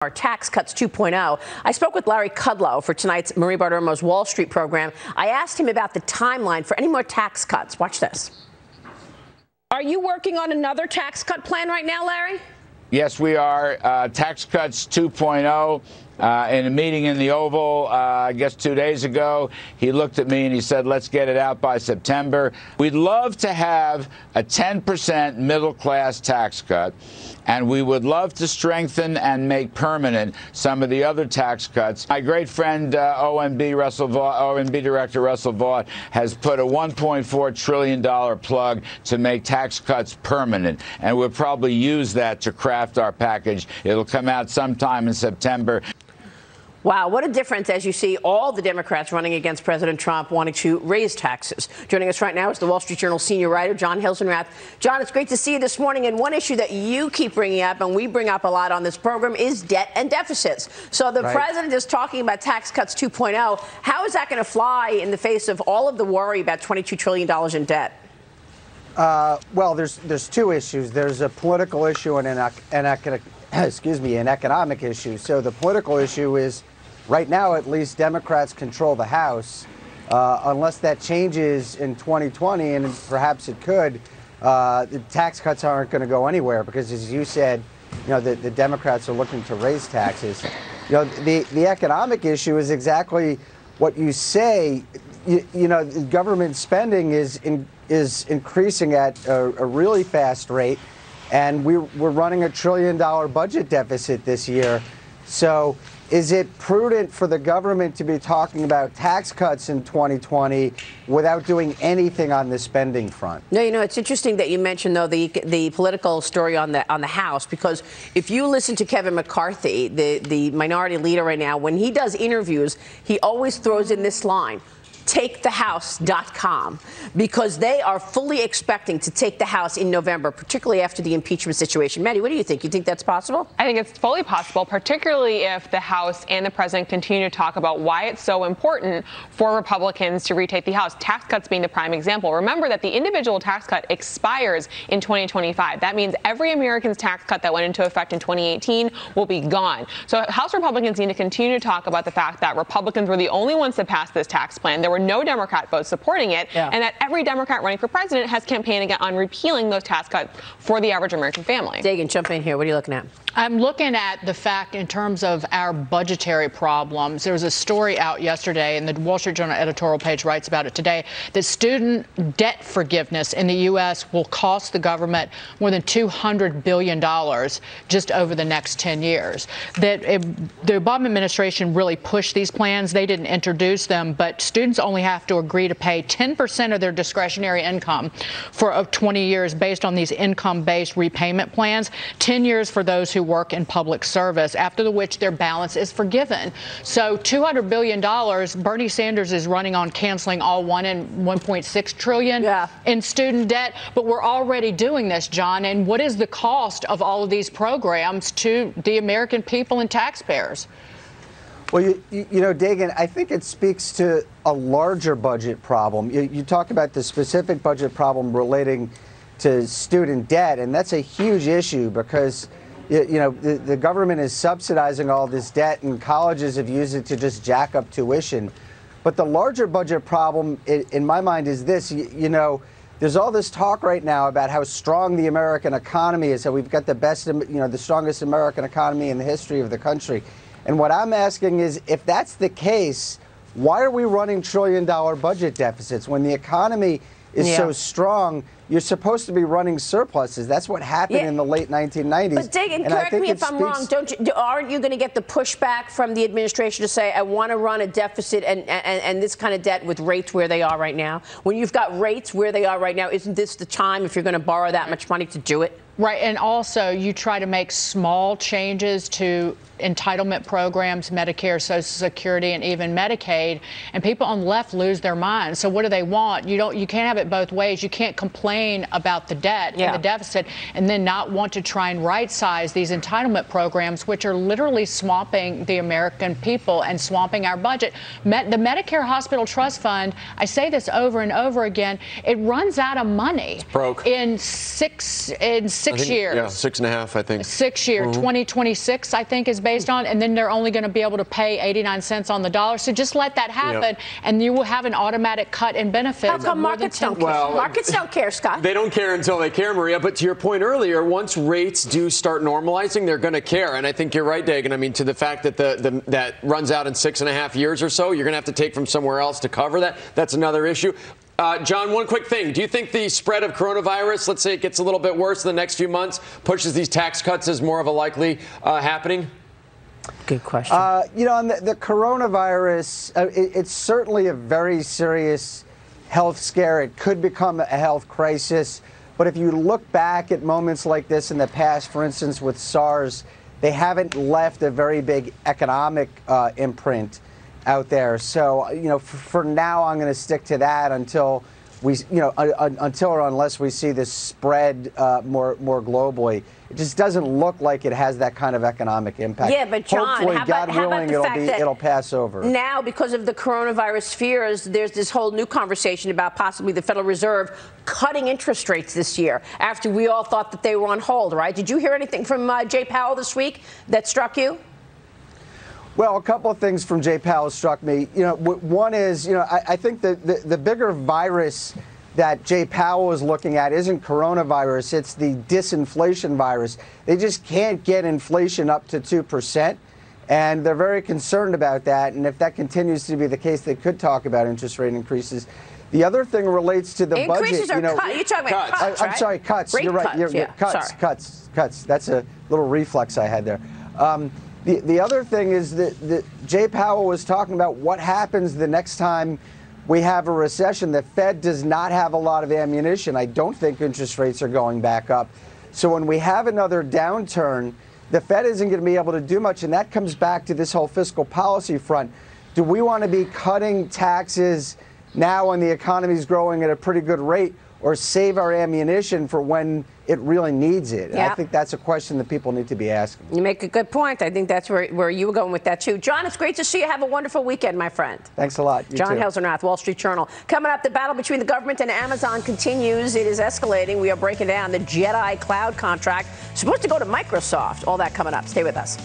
Our Tax Cuts 2.0. I spoke with Larry Kudlow for tonight's Marie Bartiromo's Wall Street program. I asked him about the timeline for any more tax cuts. Watch this. Are you working on another tax cut plan right now, Larry? Yes, we are. Tax Cuts 2.0. In a meeting in the Oval, I guess 2 days ago, he looked at me and he said, let's get it out by September. We'd love to have a 10% middle-class tax cut, and we would love to strengthen and make permanent some of the other tax cuts. My great friend, OMB Director Russell Vought, has put a $1.4 trillion plug to make tax cuts permanent, and we'll probably use that to craft our package. It'll come out sometime in September. Wow, what a difference as you see all the Democrats running against President Trump wanting to raise taxes. Joining us right now is the Wall Street Journal senior writer, John Hilsenrath. John, it's great to see you this morning. And one issue that you keep bringing up, and we bring up a lot on this program, is debt and deficits. So the president is talking about Tax Cuts 2.0. How is that going to fly in the face of all of the worry about $22 trillion in debt? Well, there's two issues. There's a political issue and an economic issue. So the political issue is, right now, at least, Democrats control the House. Unless that changes in 2020, and perhaps it could, the tax cuts aren't going to go anywhere because, as you said, the Democrats are looking to raise taxes. The economic issue is exactly what you say. The government spending is increasing at a really fast rate, and we're running $1 trillion budget deficit this year. So is it prudent for the government to be talking about tax cuts in 2020 without doing anything on the spending front? No, it's interesting that you mentioned, though, the political story on the House, because if you listen to Kevin McCarthy, the minority leader right now, when he does interviews, he always throws in this line: takethehouse.com, because they are fully expecting to take the House in November, particularly after the impeachment situation. Mattie, what do you think? You think that's possible? I think it's fully possible, particularly if the House and the president continue to talk about why it's so important for Republicans to retake the House. Tax cuts being the prime example. Remember that the individual tax cut expires in 2025. That means every American's tax cut that went into effect in 2018 will be gone. So House Republicans need to continue to talk about the fact that Republicans were the only ones that passed this tax plan. There were no Democrat votes supporting it, and that every Democrat running for president has campaigned again on repealing those tax cuts for the average American family. Dagan, jump in here. What are you looking at? I'm looking at the fact in terms of our budgetary problems. There was a story out yesterday, and the Wall Street Journal editorial page writes about it today, that student debt forgiveness in the U.S. will cost the government more than $200 billion just over the next 10 years. The Obama administration really pushed these plans. They didn't introduce them, but students only have to agree to pay 10% of their discretionary income for 20 years based on these income-based repayment plans, 10 years for those who work in public service, after which their balance is forgiven. So $200 billion, Bernie Sanders is running on canceling all $1.6 trillion in student debt, but we're already doing this, John. And what is the cost of all of these programs to the American people and taxpayers? Well, Dagan, I think it speaks to a larger budget problem. You talk about the specific budget problem relating to student debt, and that's a huge issue because the government is subsidizing all this debt, and colleges have used it to just jack up tuition. But the larger budget problem, in my mind, is this. There's all this talk right now about how strong the American economy is, how we've got the best, the strongest American economy in the history of the country. And what I'm asking is, if that's the case, why are we running trillion-dollar budget deficits when the economy is so strong? You're supposed to be running surpluses. That's what happened in the late 1990s. But Dagan, correct me if I'm wrong. Aren't you going to get the pushback from the administration to say, I want to run a deficit and this kind of debt with rates where they are right now? When you've got rates where they are right now, isn't this the time, if you're going to borrow that much money, to do it? Right, and also you try to make small changes to entitlement programs, Medicare, Social Security, and even Medicaid, and people on the left lose their minds. So what do they want? You can't have it both ways. You can't complain about the debt and the deficit and then not want to try and right-size these entitlement programs, which are literally swamping the American people and swamping our budget. The Medicare Hospital Trust Fund, I say this over and over again, it runs out of money. It's broke. In six 6 years. Yeah, 6.5, I think. 6 year, 2026, I think, is based on, and then they're only going to be able to pay 89 cents on the dollar. So just let that happen, and you will have an automatic cut in benefits. How come markets don't care? Well, Markets don't care, Scott. They don't care until they care, Maria. But to your point earlier, once rates do start normalizing, they're going to care. And I think you're right, Dagan. I mean, to the fact that that runs out in 6.5 years or so, you're going to have to take from somewhere else to cover that. That's another issue. John, one quick thing. Do you think the spread of coronavirus, let's say it gets a little bit worse in the next few months, pushes these tax cuts as more of a likely happening? Good question. You know, on the coronavirus, it's certainly a very serious health scare. It could become a health crisis. But if you look back at moments like this in the past, for instance, with SARS, they haven't left a very big economic imprint out there. So, you know, for now, I'm going to stick to that until we, you know, until or unless we see this spread more globally. It just doesn't look like it has that kind of economic impact. Yeah, but John, hopefully, how about, God willing, it'll pass over. Now, because of the coronavirus fears, there's this whole new conversation about possibly the Federal Reserve cutting interest rates this year after we all thought that they were on hold, right? Did you hear anything from Jay Powell this week that struck you? Well, a couple of things from Jay Powell struck me. You know, one is, you know, I think the bigger virus that Jay Powell is looking at isn't coronavirus, it's the disinflation virus. They just can't get inflation up to 2%, and they're very concerned about that. And if that continues to be the case, they could talk about interest rate increases. The other thing relates to the increases budget. You're talking about cuts, right? I'm sorry, cuts. Rate You're right. Cuts. That's a little reflex I had there. The other thing is that Jay Powell was talking about what happens the next time we have a recession. The Fed does not have a lot of ammunition. I don't think interest rates are going back up. So when we have another downturn, the Fed isn't going to be able to do much. And that comes back to this whole fiscal policy front. Do we want to be cutting taxes now when the economy is growing at a pretty good rate, or save our ammunition for when it really needs it? Yeah. I think that's a question that people need to be asking. You make a good point. I think that's where you were going with that, too. John, it's great to see you. Have a wonderful weekend, my friend. Thanks a lot. You John too. Hilsenrath, Wall Street Journal. Coming up, the battle between the government and Amazon continues. It is escalating. We are breaking down the Jedi cloud contract, supposed to go to Microsoft. All that coming up. Stay with us.